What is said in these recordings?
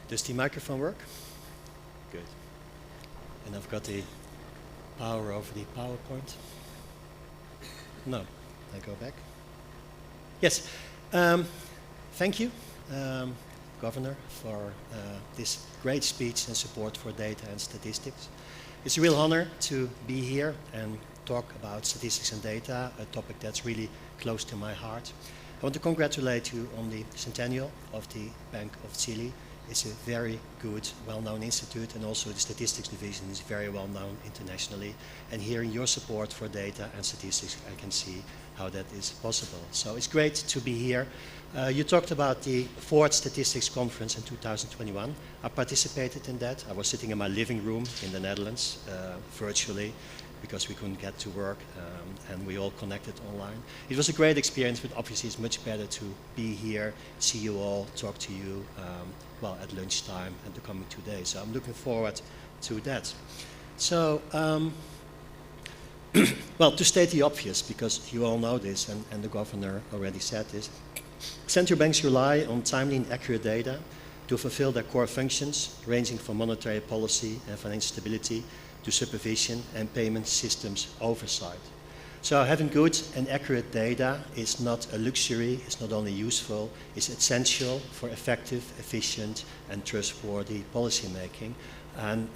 Does the microphone work? Good. And I've got the power over the PowerPoint. No, I go back. Yes, thank you, Governor, for this great speech and support for data and statistics. It's a real honor to be here and talk about statistics and data, a topic that's really close to my heart. I want to congratulate you on the centennial of the Bank of Chile. It's a very good, well-known institute, and also the statistics division is very well-known internationally. And hearing your support for data and statistics, I can see how that is possible. So it's great to be here. You talked about the 4th Statistics Conference in 2021. I participated in that. I was sitting in my living room in the Netherlands, virtually, because we couldn't get to work, and we all connected online. It was a great experience, but obviously it's much better to be here, see you all, talk to you, well, at lunchtime and the coming 2 days. So I'm looking forward to that. So, well, to state the obvious, because you all know this, and the governor already said this, central banks rely on timely and accurate data to fulfill their core functions, ranging from monetary policy and financial stability to supervision and payment systems oversight. So having good and accurate data is not a luxury, it's not only useful, it's essential for effective, efficient and trustworthy policy making. And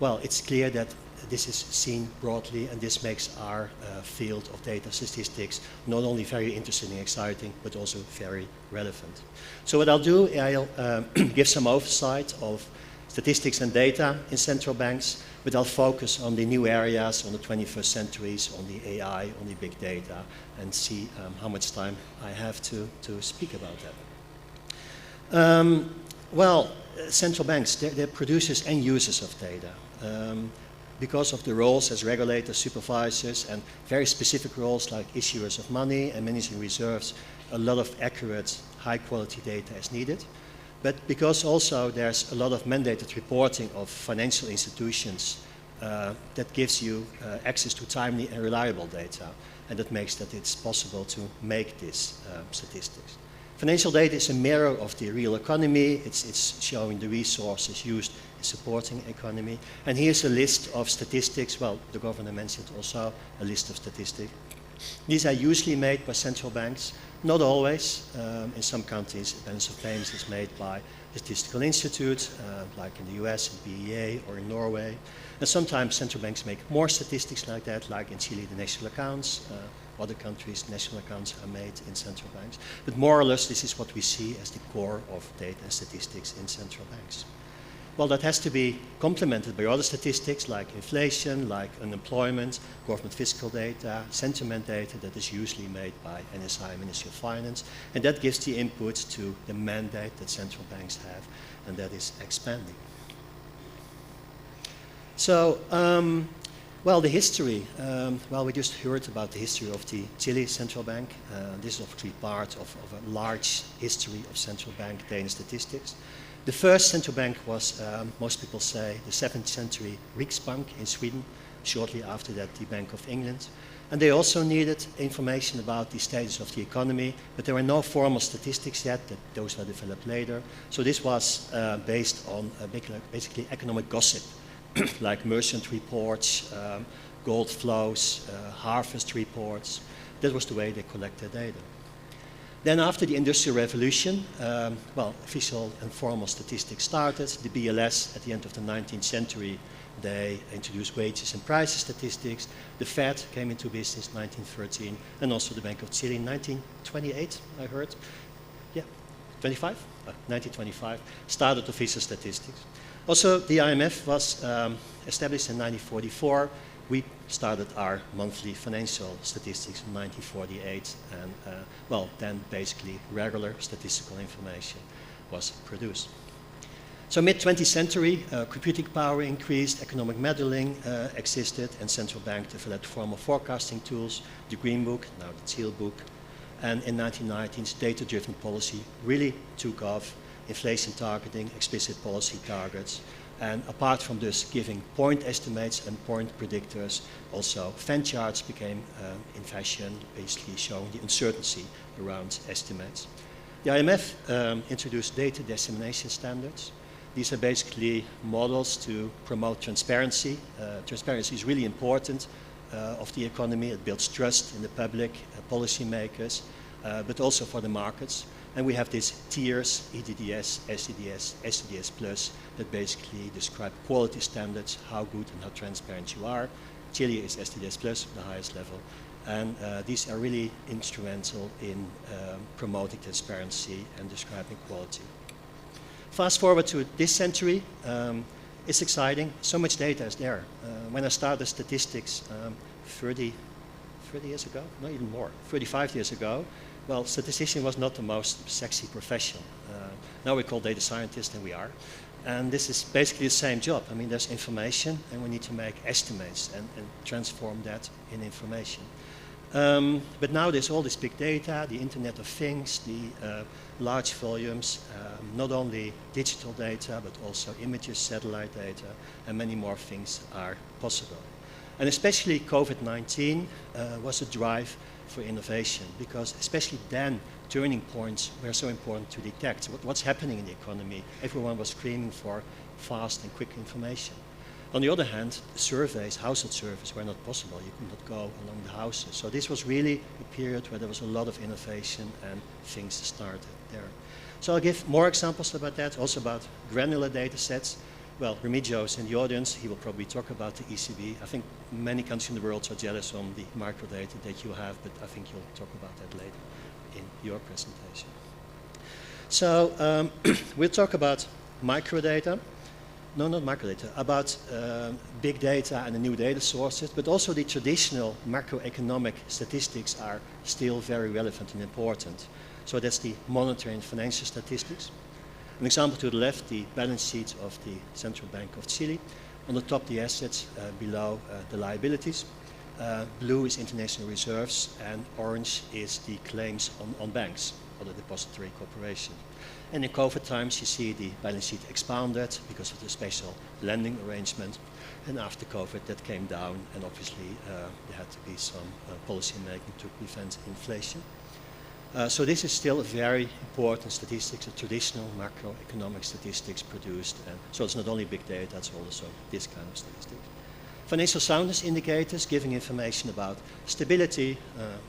well, it's clear that this is seen broadly, and this makes our field of data statistics not only very interesting and exciting, but also very relevant. So what I'll do, I'll give some oversight of statistics and data in central banks, but I'll focus on the new areas, on the 21st centuries, on the AI, on the big data, and see how much time I have to speak about that. Well, central banks, they're producers and users of data. Because of the roles as regulators, supervisors, and very specific roles like issuers of money and managing reserves, a lot of accurate, high-quality data is needed. But because also there's a lot of mandated reporting of financial institutions that gives you access to timely and reliable data, and that makes that it's possible to make these statistics. Financial data is a mirror of the real economy. It's showing the resources used in supporting economy. And here's a list of statistics. Well, the governor mentioned also a list of statistics. These are usually made by central banks. Not always. In some countries, balance of payments is made by statistical institutes, like in the US, in BEA, or in Norway. And sometimes central banks make more statistics like that, like in Chile, the national accounts. Other countries, national accounts are made in central banks. But more or less, this is what we see as the core of data and statistics in central banks. Well, that has to be complemented by other statistics like inflation, like unemployment, government fiscal data, sentiment data that is usually made by NSI, Ministry of Finance, and that gives the input to the mandate that central banks have, and that is expanding. So, well, the history. Well, we just heard about the history of the Chile Central Bank. This is obviously part of a large history of central bank data statistics. The first central bank was, most people say, the 7th century Riksbank in Sweden, shortly after that the Bank of England. And they also needed information about the status of the economy, but there were no formal statistics yet, those were developed later. So this was based on basically economic gossip, like merchant reports, gold flows, harvest reports. That was the way they collected data. Then after the Industrial Revolution, well, official and formal statistics started. The BLS at the end of the 19th century, they introduced wages and prices statistics. The Fed came into business in 1913, and also the Bank of Chile in 1928, I heard. Yeah, 25? 1925, started official statistics. Also, the IMF was established in 1944. We started our monthly financial statistics in 1948, and well, then basically regular statistical information was produced. So mid-20th century, computing power increased, economic modeling existed, and central bank developed formal forecasting tools, the Green Book, now the Teal Book, and in 1990s, data-driven policy really took off, inflation targeting, explicit policy targets. And apart from this giving point estimates and point predictors, also fan charts became in fashion, basically showing the uncertainty around estimates. The IMF introduced data dissemination standards. These are basically models to promote transparency. Transparency is really important of the economy. It builds trust in the public, policymakers, but also for the markets. And we have these tiers, EDDS, SDDS, SDDS Plus, that basically describe quality standards, how good and how transparent you are. Chile is SDDS Plus, the highest level. And these are really instrumental in promoting transparency and describing quality. Fast forward to this century, it's exciting. So much data is there. When I started statistics 30 years ago, no, even more, 35 years ago, well, statistician was not the most sexy profession. Now we call data scientists, and we are. And this is basically the same job. I mean, there's information, and we need to make estimates and transform that in information. But now there's all this big data, the Internet of Things, the large volumes, not only digital data, but also images, satellite data, and many more things are possible. And especially COVID-19 was a drive for innovation, because especially then, turning points were so important to detect. What's happening in the economy? Everyone was screaming for fast and quick information. On the other hand, surveys, household surveys were not possible. You could not go along the houses. So this was really a period where there was a lot of innovation and things started there. So I'll give more examples about that, also about granular data sets. Well, Remigio is in the audience. He will probably talk about the ECB. I think many countries in the world are jealous on the microdata that you have, but I think you'll talk about that later in your presentation. So we'll talk about microdata. No, not microdata, about big data and the new data sources, but also the traditional macroeconomic statistics are still very relevant and important. So that's the monetary and financial statistics. An example to the left, the balance sheet of the Central Bank of Chile. On the top, the assets, below the liabilities. Blue is international reserves, and orange is the claims on banks or the depository corporation. And in COVID times, you see the balance sheet expanded because of the special lending arrangement. And after COVID, that came down, and obviously there had to be some policy making to prevent inflation. So this is still a very important statistics, a traditional macroeconomic statistics produced. And so it's not only big data, it's also this kind of statistics. Financial soundness indicators giving information about stability.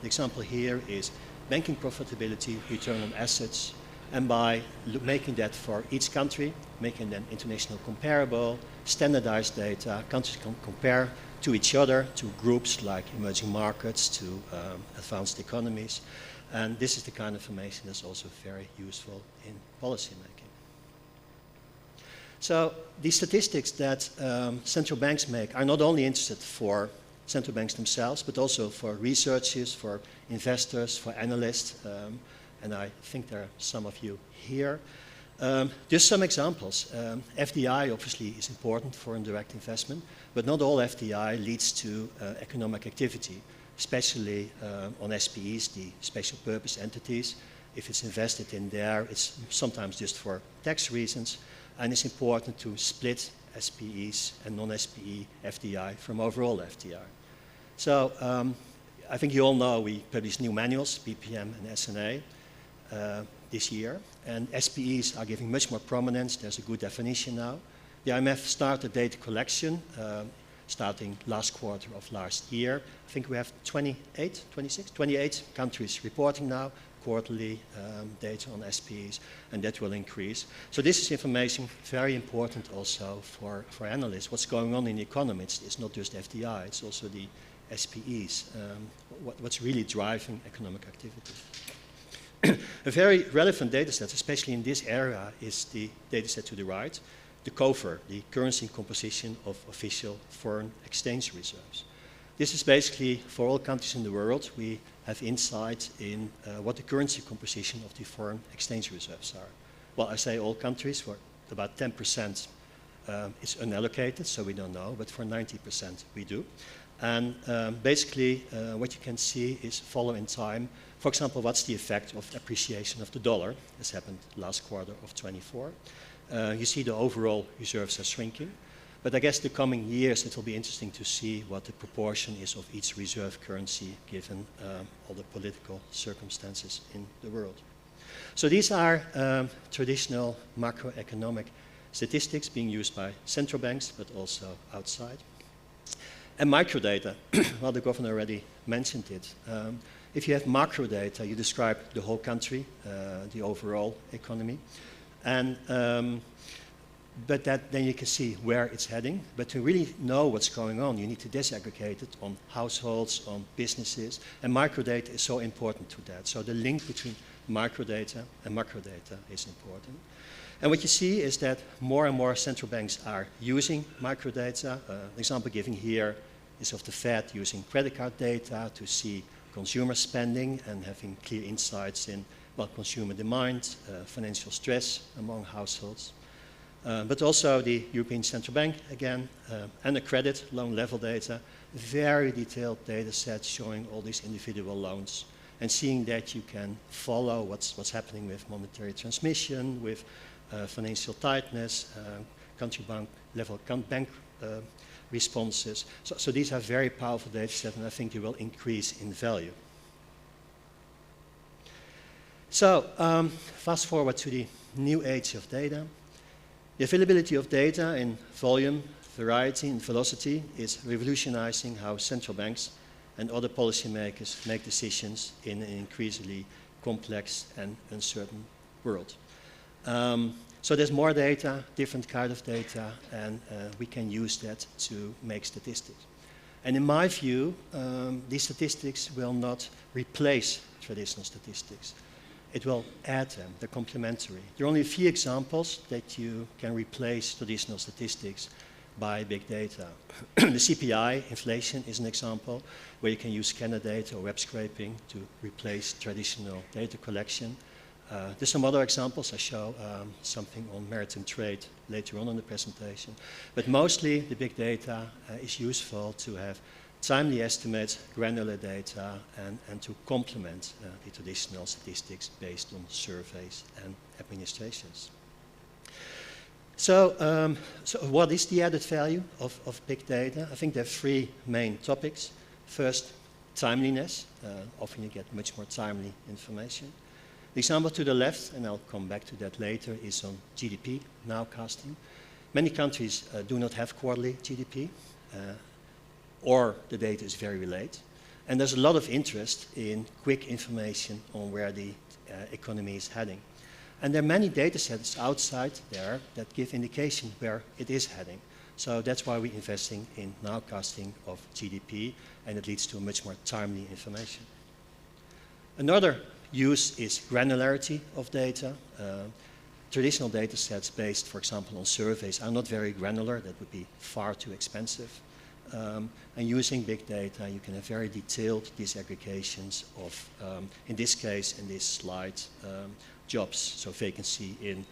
The example here is banking profitability, return on assets, and by making that for each country, making them international comparable, standardized data, countries can compare to each other, to groups like emerging markets, to advanced economies. And this is the kind of information that's also very useful in policy making. So these statistics that central banks make are not only interested for central banks themselves, but also for researchers, for investors, for analysts, and I think there are some of you here. Just some examples. FDI obviously is important for indirect investment, but not all FDI leads to economic activity, especially on SPEs, the special purpose entities. If it's invested in there, it's sometimes just for tax reasons, and it's important to split SPEs and non-SPE FDI from overall FDI. So I think you all know we published new manuals, BPM and SNA, this year, and SPEs are giving much more prominence. There's a good definition now. The IMF started data collection starting last quarter of last year. I think we have 28 countries reporting now quarterly data on SPEs, and that will increase. So this is information very important also for analysts. What's going on in the economy? It's not just FDI, it's also the SPEs, what's really driving economic activity. A very relevant data set, especially in this area, is the data set to the right, the COFR, the currency composition of official foreign exchange reserves. This is basically for all countries in the world. We have insight in what the currency composition of the foreign exchange reserves are. Well, I say all countries, for about 10% it's unallocated, so we don't know, but for 90% we do. And basically what you can see is follow in time. For example, what's the effect of appreciation of the dollar? This happened last quarter of 24. You see the overall reserves are shrinking. But I guess the coming years it will be interesting to see what the proportion is of each reserve currency given all the political circumstances in the world. So these are traditional macroeconomic statistics being used by central banks, but also outside. And microdata, well, the governor already mentioned it. If you have macro data, you describe the whole country, the overall economy. And but then you can see where it's heading. But to really know what's going on, you need to disaggregate it on households, on businesses, and microdata is so important to that. So the link between microdata and macrodata is important. And what you see is that more and more central banks are using microdata. The example given here is of the Fed using credit card data to see consumer spending and having clear insights in, well, consumer demand, financial stress among households. But also the European Central Bank, again, and the credit loan level data, very detailed data sets showing all these individual loans and seeing that you can follow what's happening with monetary transmission, with financial tightness, country bank level bank responses. So these are very powerful data sets, and I think they will increase in value. So fast forward to the new age of data. The availability of data in volume, variety, and velocity is revolutionizing how central banks and other policymakers make decisions in an increasingly complex and uncertain world. So there's more data, different kind of data, and we can use that to make statistics. And in my view, these statistics will not replace traditional statistics. It will add them, they're complementary. There are only a few examples that you can replace traditional statistics by big data. The CPI, inflation, is an example where you can use scanner data or web scraping to replace traditional data collection. There's some other examples. I show something on maritime trade later on in the presentation. But mostly the big data is useful to have timely estimates, granular data, and to complement the traditional statistics based on surveys and administrations. So, what is the added value of big data? I think there are three main topics. First, timeliness. Often you get much more timely information. The example to the left, and I'll come back to that later, is on GDP nowcasting. Many countries do not have quarterly GDP, or the data is very late. And there's a lot of interest in quick information on where the economy is heading. And there are many data sets outside there that give indication where it is heading. So that's why we're investing in nowcasting of GDP, and it leads to a much more timely information. Another use is granularity of data. Traditional data sets based, for example, on surveys are not very granular. That would be far too expensive. And using big data, you can have very detailed disaggregations of, in this case, in this slide, jobs, so vacancy in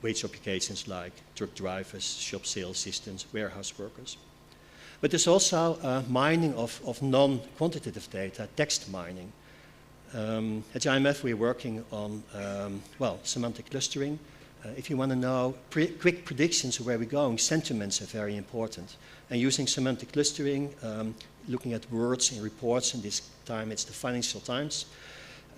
wage occupations like truck drivers, shop sales assistants, warehouse workers. But there's also mining of non-quantitative data, text mining. At the IMF, we're working on, well, semantic clustering. If you want to know quick predictions of where we're going, sentiments are very important. And using semantic clustering, looking at words in reports, and this time it's the Financial Times,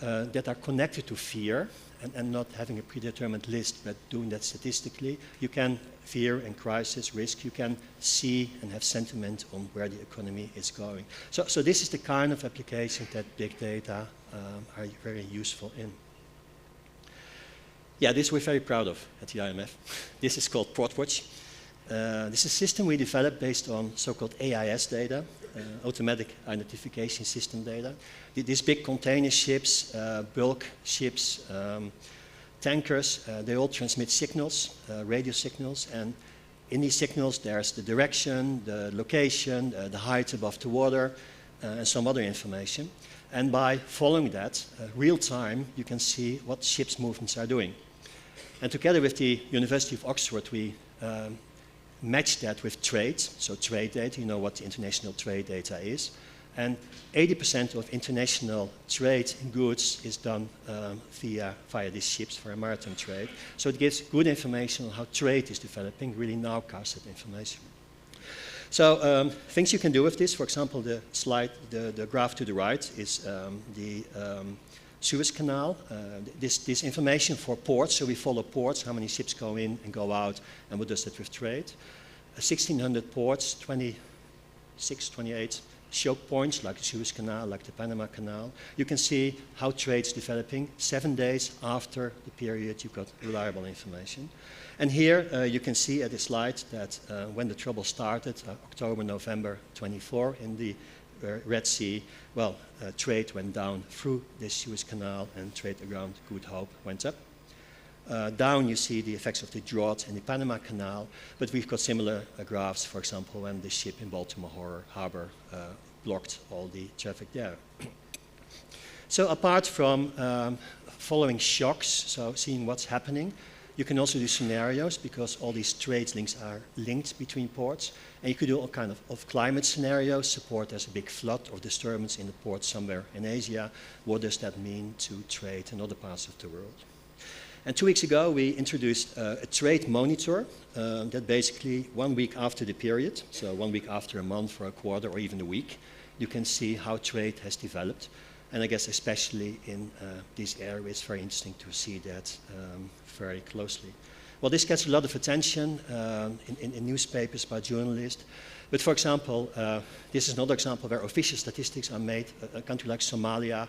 that are connected to fear, and not having a predetermined list, but doing that statistically, you can fear and crisis, risk, you can see and have sentiment on where the economy is going. So this is the kind of application that big data are very useful in. Yeah, this we're very proud of at the IMF. This is called PortWatch. This is a system we developed based on so-called AIS data, automatic identification system data. These big container ships, bulk ships, tankers, they all transmit signals, radio signals, and in these signals there's the direction, the location, the height above the water, and some other information. And by following that, real time, you can see what ships' movements are doing. And together with the University of Oxford, we match that with trade, so trade data, you know what the international trade data is. And 80% of international trade in goods is done via these ships for a maritime trade. So it gives good information on how trade is developing, really nowcasted information. So things you can do with this, for example, the slide, the graph to the right is the Suez Canal. This information for ports, so we follow ports, how many ships go in and go out, and what does that with trade. 1,600 ports, 26, 28 choke points, like the Suez Canal, like the Panama Canal. You can see how trade's developing. 7 days after the period, you've got reliable information. And here you can see at the slide that when the trouble started, October, November 24, in the Red Sea, well, trade went down through this Suez Canal and trade around Good Hope went up. Down you see the effects of the drought in the Panama Canal, but we've got similar graphs, for example, when the ship in Baltimore Harbor blocked all the traffic there. So apart from following shocks, so seeing what's happening, you can also do scenarios because all these trade links are linked between ports. And you could do all kind of climate scenarios. Support there's a big flood or disturbance in the port somewhere in Asia. What does that mean to trade in other parts of the world? And 2 weeks ago, we introduced a trade monitor that basically 1 week after the period, so 1 week after a month or a quarter or even a week, you can see how trade has developed. And I guess especially in this area, it's very interesting to see that very closely. Well, this gets a lot of attention in newspapers by journalists. But for example, this is another example where official statistics are made. A country like Somalia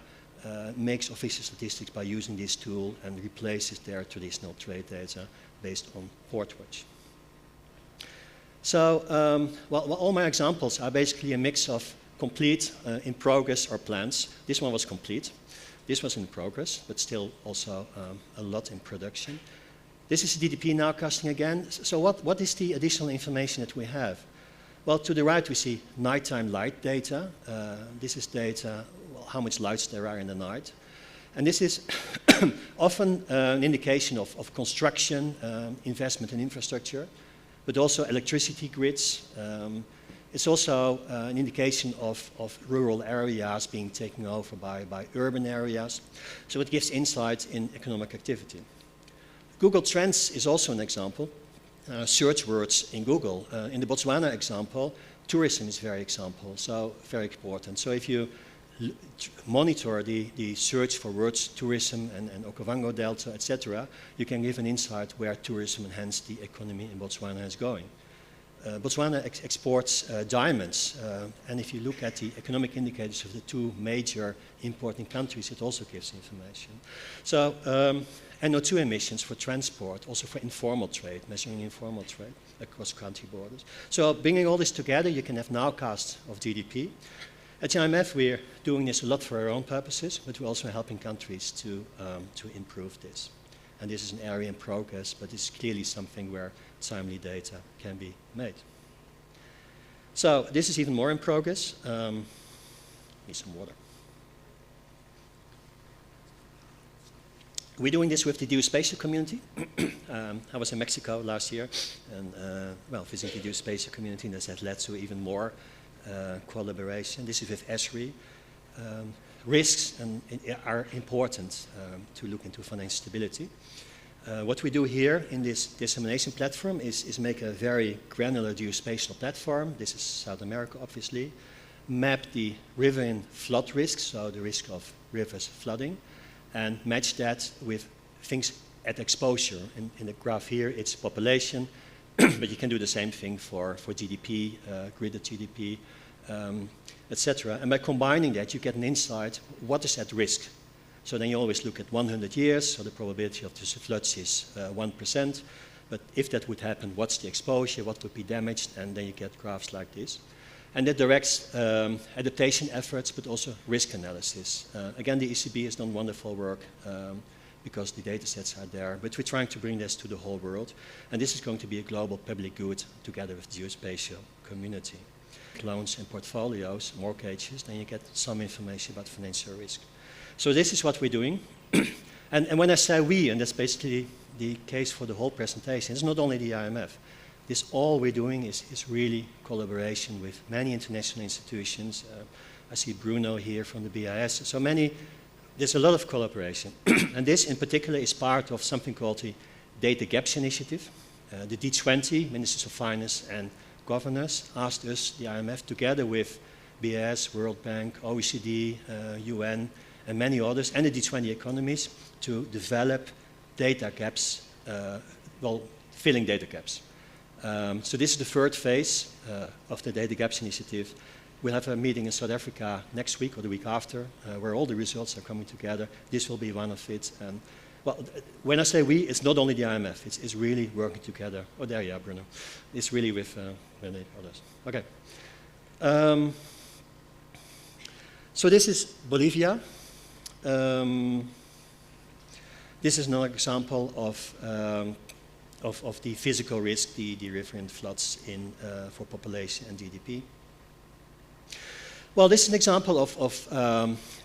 makes official statistics by using this tool and replaces their traditional trade data based on Portwatch. So, well, all my examples are basically a mix of complete, in progress, or plans. This one was complete. This was in progress, but still also a lot in production. This is DDP nowcasting again. So what is the additional information that we have? Well, to the right we see nighttime light data. This is data, well, how much lights there are in the night. And this is often an indication of construction, investment in infrastructure, but also electricity grids. It's also an indication of rural areas being taken over by urban areas. So it gives insight in economic activity. Google Trends is also an example. Search words in Google. In the Botswana example, tourism is very important. So if you monitor the search for words tourism and Okavango Delta, etc., you can give an insight where tourism and hence the economy in Botswana is going. Botswana exports diamonds, and if you look at the economic indicators of the two major importing countries, it also gives information. So NO2 emissions for transport, also for informal trade, measuring informal trade across country borders. So bringing all this together, you can have nowcasts of GDP. At the IMF, we're doing this a lot for our own purposes, but we're also helping countries to improve this. And this is an area in progress, but it's clearly something where timely data can be made. So this is even more in progress. Need some water. We're doing this with the geospatial community. I was in Mexico last year and well, visiting the geospatial community, and this has led to even more collaboration. This is with ESRI. Risks are important to look into financial stability. What we do here in this dissemination platform is make a very granular geospatial platform. This is South America, obviously. Map the riverine flood risks, so the risk of rivers flooding, and match that with things at exposure. In the graph here, it's population, but you can do the same thing for GDP, gridded GDP, etc. And by combining that, you get an insight, what is at risk? So then you always look at 100 years, so the probability of the floods is 1%. But if that would happen, what's the exposure, what would be damaged, and then you get graphs like this. And that directs adaptation efforts, but also risk analysis. Again, the ECB has done wonderful work because the data sets are there, but we're trying to bring this to the whole world. And this is going to be a global public good together with the geospatial community. Loans and portfolios, mortgages, then you get some information about financial risk. So this is what we're doing. and when I say we, and that's basically the case for the whole presentation, it's not only the IMF. This all we're doing is really collaboration with many international institutions. I see Bruno here from the BIS. So there's a lot of collaboration. And this in particular is part of something called the Data Gaps Initiative. The D20, Ministers of Finance and Governors, asked us, the IMF, together with BIS, World Bank, OECD, UN, and many others, and the G20 economies, to develop data gaps, filling data gaps. So this is the third phase of the Data Gaps Initiative. We'll have a meeting in South Africa next week or the week after, where all the results are coming together. This will be one of it. And, well, when I say we, it's not only the IMF. It's really working together. Oh, there you are, Bruno. It's really with many others. Okay. So this is Bolivia. This is another example of the physical risk, the riverine floods for population and GDP. Well, this is an example of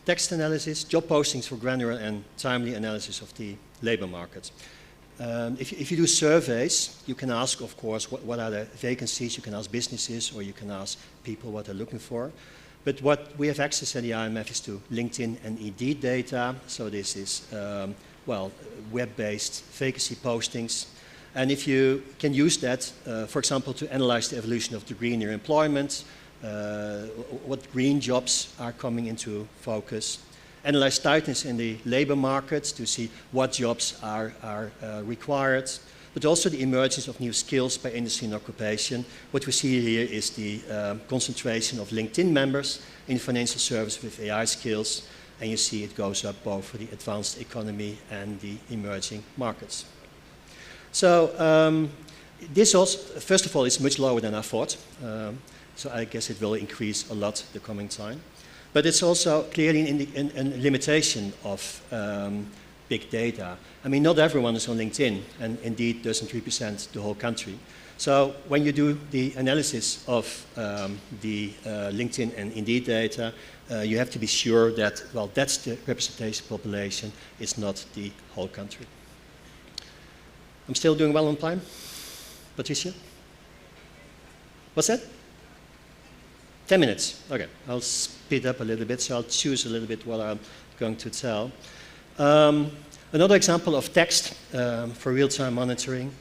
text analysis, job postings for granular and timely analysis of the labor market. If you do surveys, you can ask, of course, what are the vacancies. You can ask businesses, or you can ask people what they're looking for. But what we have access at the IMF is to LinkedIn and Indeed data. So this is, web-based vacancy postings. And if you can use that, for example, to analyze the evolution of the greener employment, what green jobs are coming into focus, analyze tightness in the labor market to see what jobs are required, but also the emergence of new skills by industry and occupation. What we see here is the concentration of LinkedIn members in financial service with AI skills, and you see it goes up both for the advanced economy and the emerging markets. So this also, first of all, is much lower than I thought. So I guess it will increase a lot the coming time. But it's also clearly a limitation of big data. I mean, not everyone is on LinkedIn, and indeed doesn't represent the whole country. So when you do the analysis of the LinkedIn and Indeed data, you have to be sure that, well, that's the representation population, it's not the whole country. I'm still doing well on time? Patricia? What's that? 10 minutes. Okay, I'll speed up a little bit, so I'll choose a little bit what I'm going to tell. Another example of text for real-time monitoring.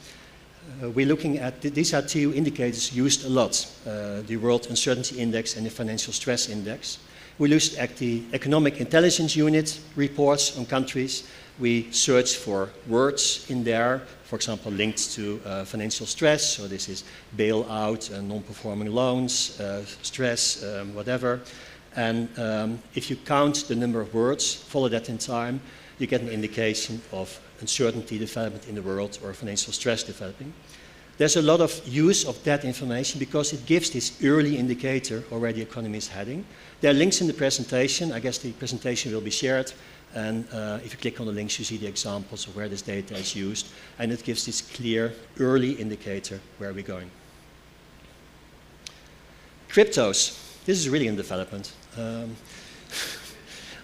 We're looking at, these are two indicators used a lot, the World Uncertainty Index and the Financial Stress Index. We looked at the Economic Intelligence Unit reports on countries. We search for words in there, for example, linked to financial stress. So this is bailout, non-performing loans, stress, whatever. And if you count the number of words, follow that in time, you get an indication of uncertainty development in the world or financial stress developing. There's a lot of use of that information because it gives this early indicator where the economy is heading. There are links in the presentation. I guess the presentation will be shared. And if you click on the links, you see the examples of where this data is used. And it gives this clear early indicator where we're going. Cryptos. This is really in development.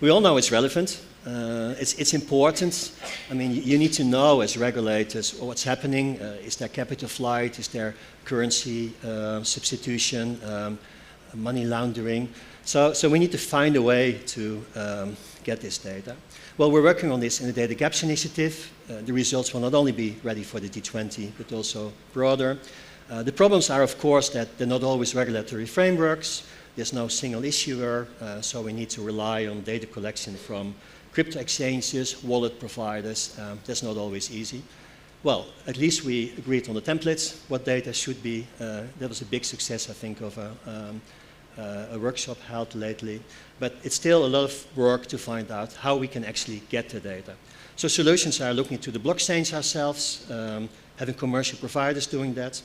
We all know it's relevant. It's important. I mean, you need to know as regulators what's happening. Is there capital flight? Is there currency substitution, money laundering? So we need to find a way to get this data. Well, we're working on this in the Data Gaps Initiative. The results will not only be ready for the G20, but also broader. The problems are, of course, that they're not always regulatory frameworks. There's no single issuer, so we need to rely on data collection from crypto exchanges, wallet providers. That's not always easy. Well, at least we agreed on the templates, what data should be. That was a big success, I think, of a workshop held lately. But it's still a lot of work to find out how we can actually get the data. So solutions are looking to the blockchains ourselves, having commercial providers doing that,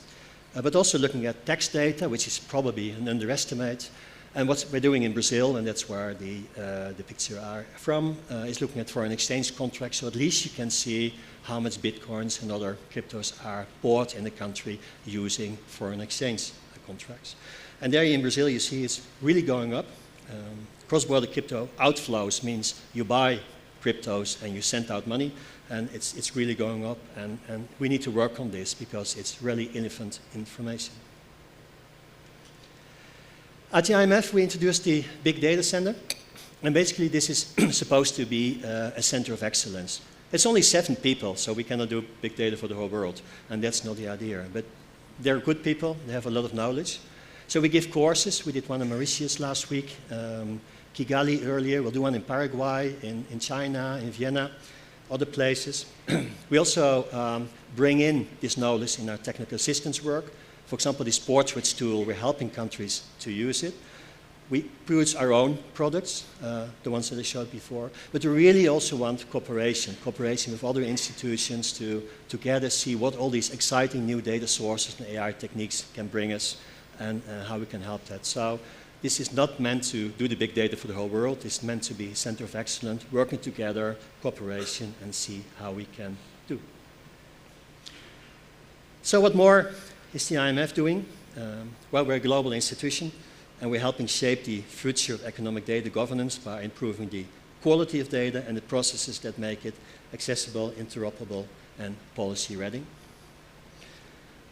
but also looking at text data, which is probably an underestimate. And what we're doing in Brazil, and that's where the picture are from, is looking at foreign exchange contracts. So at least you can see how much bitcoins and other cryptos are bought in the country using foreign exchange contracts. And there in Brazil, you see it's really going up. Cross-border crypto outflows means you buy cryptos and you send out money, and it's really going up. And we need to work on this because it's really relevant information. At the IMF, we introduced the Big Data Center, and basically this is supposed to be a center of excellence. It's only 7 people, so we cannot do big data for the whole world, and that's not the idea. But they're good people, they have a lot of knowledge. So we give courses. We did one in Mauritius last week. Kigali earlier, we'll do one in Paraguay, in China, in Vienna, other places. We also bring in this knowledge in our technical assistance work. For example, the Sportswitch tool, we're helping countries to use it. We produce our own products, the ones that I showed before, but we really also want cooperation with other institutions to together see what all these exciting new data sources and AI techniques can bring us and how we can help that. So this is not meant to do the big data for the whole world. It's meant to be a center of excellence, working together, cooperation, and see how we can do. So what more is the IMF doing? Well, we're a global institution, and we're helping shape the future of economic data governance by improving the quality of data and the processes that make it accessible, interoperable, and policy ready.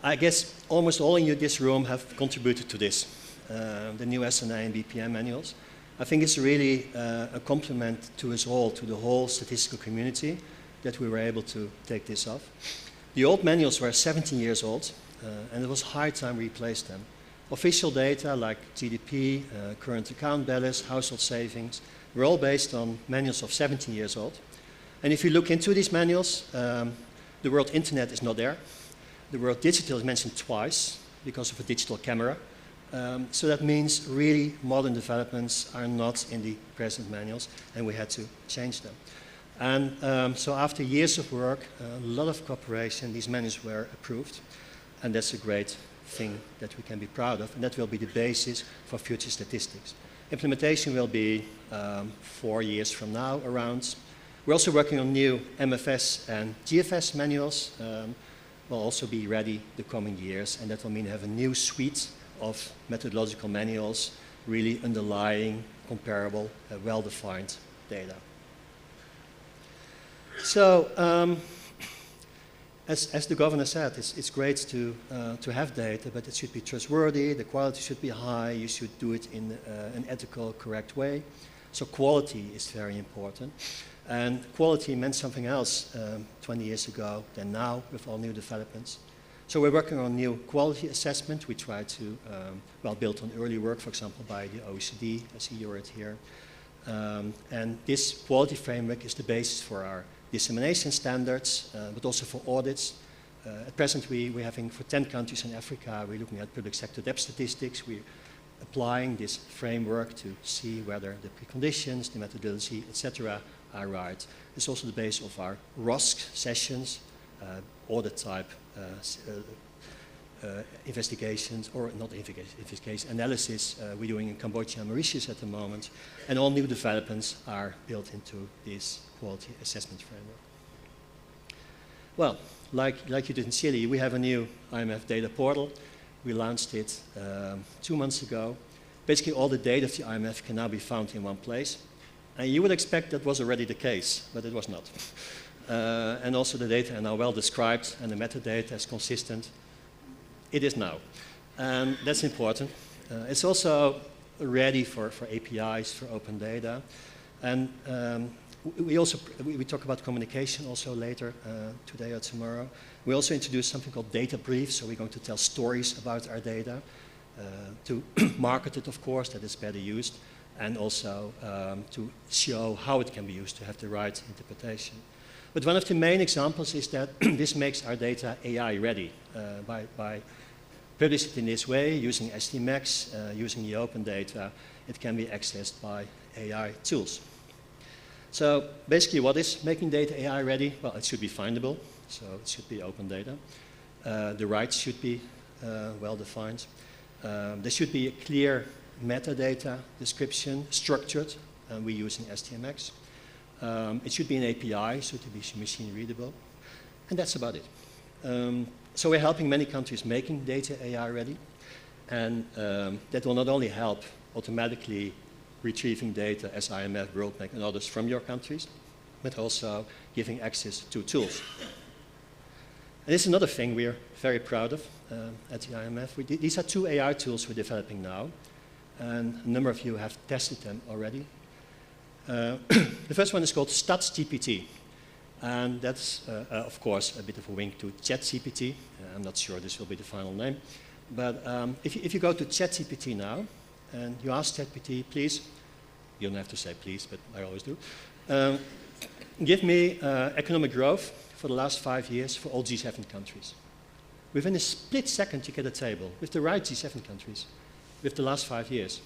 I guess almost all in this room have contributed to this, the new SNA and BPM manuals. I think it's really a compliment to us all, to the whole statistical community, that we were able to take this off. The old manuals were 17 years old, and it was high time we replaced them. Official data like GDP, current account balance, household savings, were all based on manuals of 17 years old. And if you look into these manuals, the word internet is not there. The word digital is mentioned twice because of a digital camera. So that means really modern developments are not in the present manuals, and we had to change them. And so after years of work, a lot of cooperation, these manuals were approved, and that's a great thing that we can be proud of, and that will be the basis for future statistics. Implementation will be 4 years from now around. We're also working on new MFS and GFS manuals. Will also be ready the coming years, and that will mean have a new suite of methodological manuals, really underlying, comparable, well-defined data. So, as the governor said, it's great to have data, but it should be trustworthy, the quality should be high, you should do it in an ethical, correct way. So quality is very important. And quality meant something else 20 years ago than now with all new developments. So we're working on new quality assessment. We try to, build on early work, for example, by the OECD, as you heard here. And this quality framework is the basis for our dissemination standards, but also for audits. At present, we're having, for 10 countries in Africa, we're looking at public sector debt statistics. We're applying this framework to see whether the preconditions, the methodology, etc., are right. It's also the base of our ROSC sessions, audit type investigations, or not investigation, analysis we're doing in Cambodia and Mauritius at the moment. And all new developments are built into this quality assessment framework. Well, like you did in Chile, we have a new IMF data portal. We launched it 2 months ago. Basically, all the data of the IMF can now be found in one place. And you would expect that was already the case, but it was not. And also the data are now well described, and the metadata is consistent. It is now. And that's important. It's also ready for APIs, for open data. And we talk about communication also later today or tomorrow. We also introduced something called data briefs, so we're going to tell stories about our data to market it, of course, that it's better used, and also to show how it can be used to have the right interpretation. But one of the main examples is that this makes our data AI ready by publishing it in this way, using STMax, using the open data. It can be accessed by AI tools. So basically, what is making data AI ready? Well, it should be findable, so it should be open data. The rights should be well defined. There should be a clear metadata description, structured, and we're using STMX. It should be an API, so to be machine readable. And that's about it. So we're helping many countries making data AI ready. And that will not only help automatically retrieving data as IMF, World Bank, and others from your countries, but also giving access to tools. And this is another thing we're very proud of at the IMF. These are 2 AI tools we're developing now, and a number of you have tested them already. The first one is called StatsGPT, and that's, of course, a bit of a wink to ChatGPT. I'm not sure this will be the final name, but if you go to ChatGPT now, and you ask ChatGPT, please You don't have to say please, but I always do. Give me economic growth for the last 5 years for all G7 countries. Within a split second, you get a table with the right G7 countries with the last 5 years.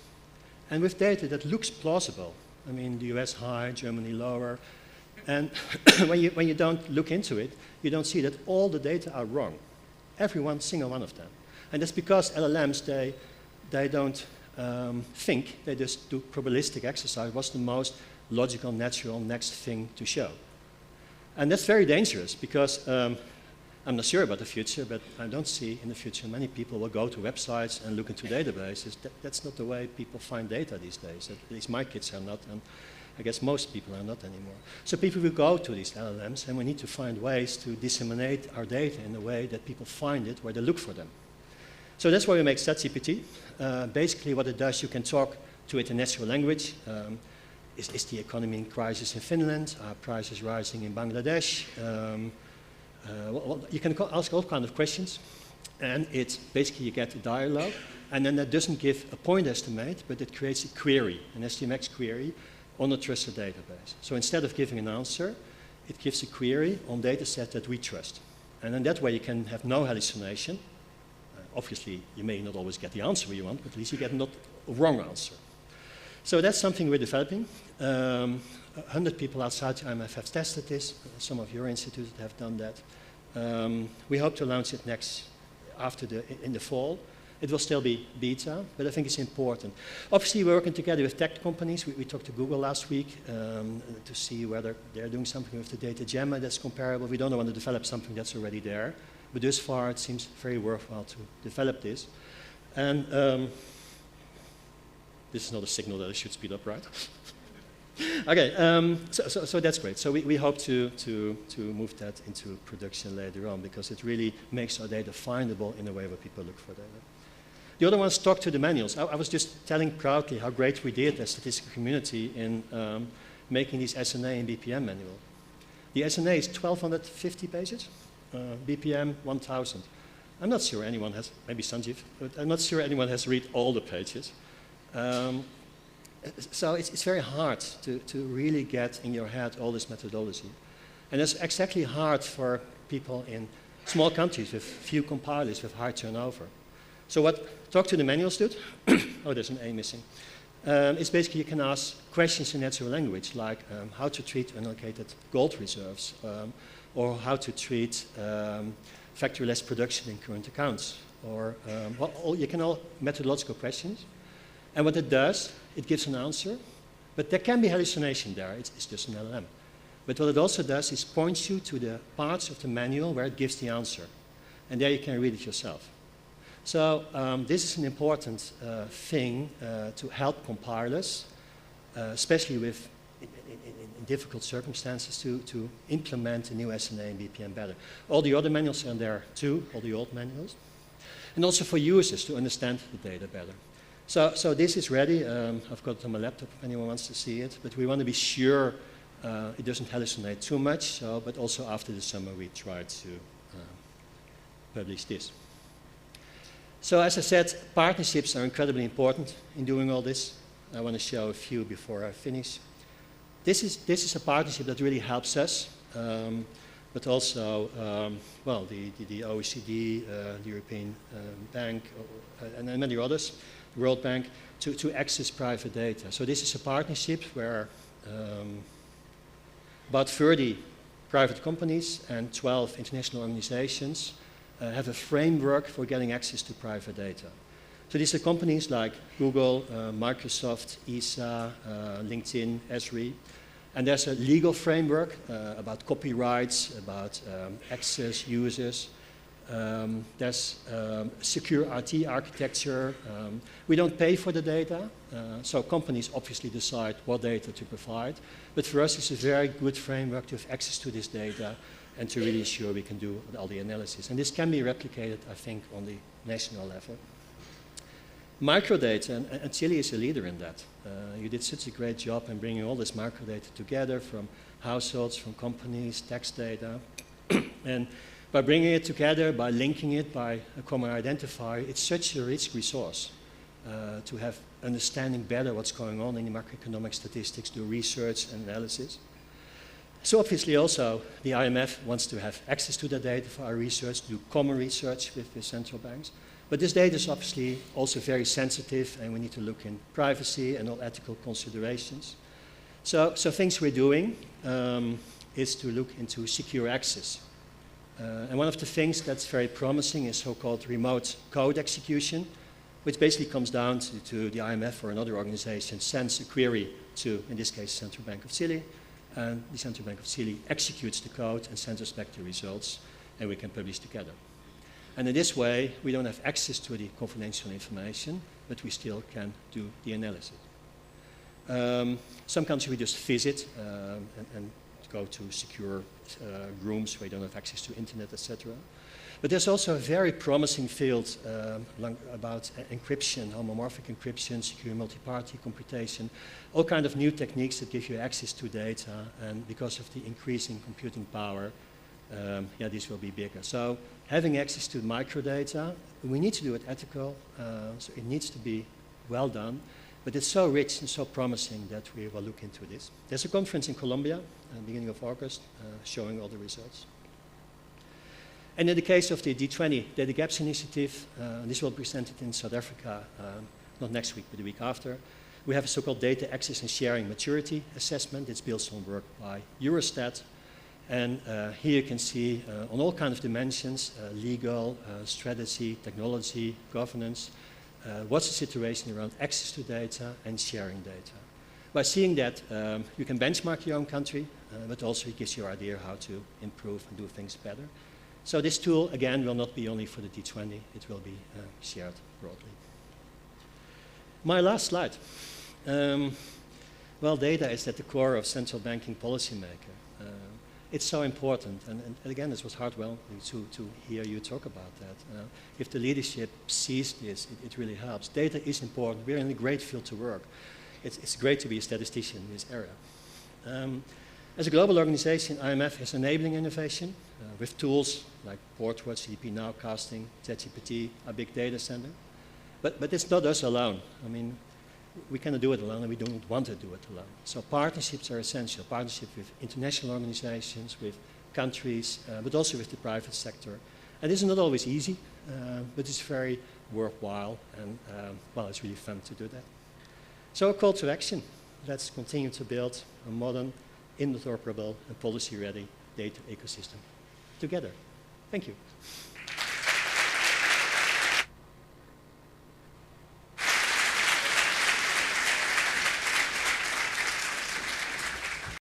And with data that looks plausible. I mean, the US high, Germany lower. And when you don't look into it, you don't see that all the data are wrong. Every single one of them. And that's because LLMs, they don't think, they just do probabilistic exercise. What's the most logical, natural next thing to show? And that's very dangerous because I'm not sure about the future, but I don't see in the future many people will go to websites and look into databases. That's not the way people find data these days. At least my kids are not, and I guess most people are not anymore. So people will go to these LLMs, and we need to find ways to disseminate our data in a way that people find it where they look for them. So that's why we make StatGPT. Basically what it does, you can talk to it in natural language. Is the economy in crisis in Finland? Are prices rising in Bangladesh? Well, you can ask all kinds of questions, and it's basically you get a dialogue, and then that doesn't give a point estimate, but it creates a query, an STMX query, on a trusted database. So instead of giving an answer, it gives a query on data set that we trust. And in that way, you can have no hallucination. Obviously, you may not always get the answer you want, but at least you get not a wrong answer. So that's something we're developing. 100 people outside the IMF have tested this. Some of your institutes have done that. We hope to launch it in the fall. It will still be beta, but I think it's important. Obviously, we're working together with tech companies. We talked to Google last week to see whether they're doing something with the data Gemma that's comparable. We don't want to develop something that's already there, but thus far it seems very worthwhile to develop this. And this is not a signal that I should speed up, right? Okay, so that's great. So we hope to move that into production later on because it really makes our data findable in a way where people look for data. The other ones talk to the manuals. I was just telling proudly how great we did as statistical community in making these SNA and BPM manual. The SNA is 1,250 pages, BPM 1,000. I'm not sure anyone has, maybe Sanjeev, but I'm not sure anyone has read all the pages. So it's very hard to really get in your head all this methodology. And it's exactly hard for people in small countries with few compilers with high turnover. So what Talk to the Manuals did, oh, there's an A missing, is basically you can ask questions in natural language, like how to treat unallocated gold reserves, or how to treat factory-less production in current accounts, or you can all methodological questions. And what it does, it gives an answer, but there can be hallucination there, it's just an LLM. But what it also does is points you to the parts of the manual where it gives the answer. And there you can read it yourself. So this is an important thing to help compilers, especially with in difficult circumstances, to implement the new SNA and BPM better. All the other manuals are there too, all the old manuals. And also for users to understand the data better. So this is ready. I've got it on my laptop if anyone wants to see it. But we want to be sure it doesn't hallucinate too much. But also after the summer, we try to publish this. So as I said, partnerships are incredibly important in doing all this. I want to show a few before I finish. This is a partnership that really helps us, but also, well, the OECD, the European Bank, and many others, the World Bank, to access private data. So this is a partnership where about 30 private companies and 12 international organizations have a framework for getting access to private data. So these are companies like Google, Microsoft, ESA, LinkedIn, Esri. And there's a legal framework about copyrights, about access, users. There's secure RT architecture. We don't pay for the data, so companies obviously decide what data to provide. But for us, it's a very good framework to have access to this data and to really ensure we can do all the analysis. And this can be replicated, I think, on the national level. Microdata, and Chile is a leader in that. You did such a great job in bringing all this microdata together from households, from companies, tax data. And by bringing it together, by linking it, by a common identifier, it's such a rich resource. to have understanding better what's going on in the macroeconomic statistics, do research and analysis. So obviously also the IMF wants to have access to that data for our research, do common research with central banks. But this data is obviously also very sensitive, and we need to look in privacy and all ethical considerations. So things we're doing is to look into secure access. And one of the things that's very promising is so-called remote code execution, which basically comes down to the IMF or another organization sends a query to, in this case, Central Bank of Chile, and the Central Bank of Chile executes the code and sends us back the results, and we can publish together. And in this way, we don't have access to the confidential information, but we still can do the analysis. Some countries we just visit and go to secure rooms where you don't have access to internet, etc. But there's also a very promising field about encryption, homomorphic encryption, secure multi-party computation, all kinds of new techniques that give you access to data, and because of the increasing computing power, this will be bigger. So having access to microdata, we need to do it ethical, so it needs to be well done, but it's so rich and so promising that we will look into this. There's a conference in Colombia, beginning of August, showing all the results. And in the case of the D20 Data Gaps Initiative, this will be presented in South Africa, not next week, but the week after. We have a so-called Data Access and Sharing Maturity Assessment. It's built on work by Eurostat. And here you can see on all kinds of dimensions, legal, strategy, technology, governance, what's the situation around access to data and sharing data. By seeing that, you can benchmark your own country, but also it gives you an idea how to improve and do things better. So this tool, again, will not be only for the D20, it will be shared broadly. My last slide. Well, data is at the core of central banking policymaker. It's so important, and again, this was heartwarming to hear you talk about that. If the leadership sees this, it really helps. Data is important. We're in a great field to work. It's great to be a statistician in this area. As a global organization, IMF is enabling innovation with tools like Portwatch, CDP Nowcasting, ChatGPT, our big data center. But it's not us alone. I mean, we cannot do it alone, and we don't want to do it alone. So partnerships are essential. Partnership with international organizations, with countries, but also with the private sector. And this is not always easy, but it's very worthwhile, and well, it's really fun to do that. So a call to action. Let's continue to build a modern, interoperable, and policy-ready data ecosystem together. Thank you.